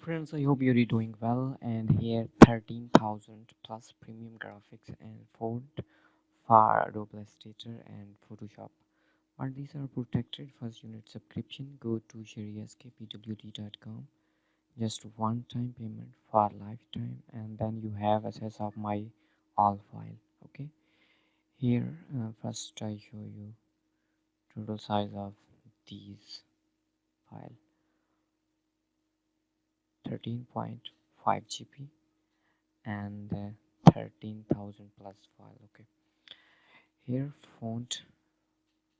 friends, I hope you're doing well, and here 13,000 plus premium graphics and font for Adobe Illustrator and Photoshop. While these are protected first unit subscription, go to sherryskpwd.com. Just one time payment for lifetime, and then you have access of my all file. Okay, here first I show you total size of these file 13.5 GB and 13,000 plus file. Okay, here font,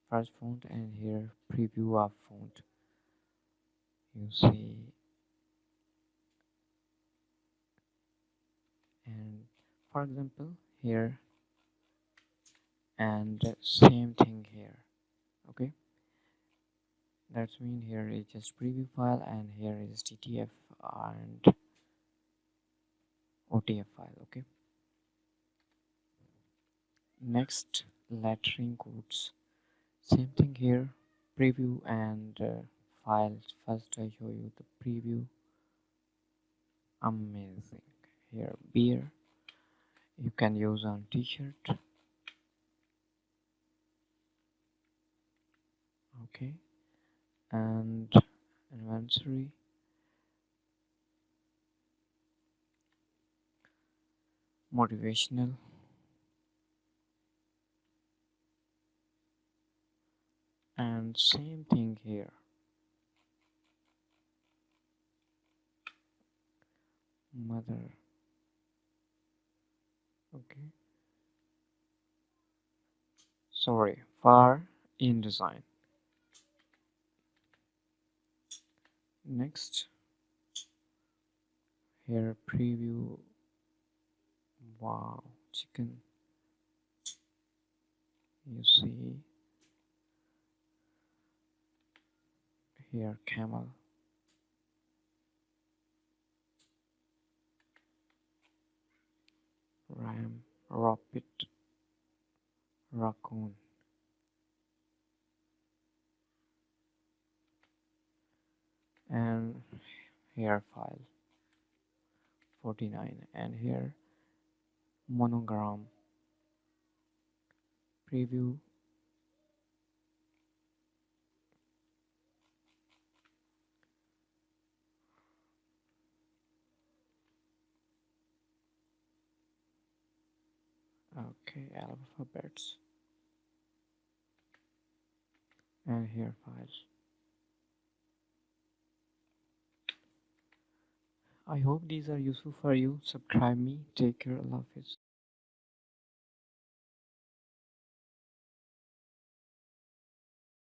first font, and here preview of font. You see, and for example here, and same thing here. Okay, that's mean here is just preview file, and here is TTF and OTF file. Okay, next lettering codes, same thing here, preview and files. First I show you the preview. Amazing. Here beer, you can use on t-shirt. Okay, and anniversary, motivational, and same thing here, mother. Okay, sorry, for InDesign. Next, here preview. Wow, chicken. You see here camel, ram, rabbit, raccoon, and here file 49, and here monogram, preview. Okay, alphabets, and here files. I hope these are useful for you. Subscribe me. Take care. Allah Hafiz.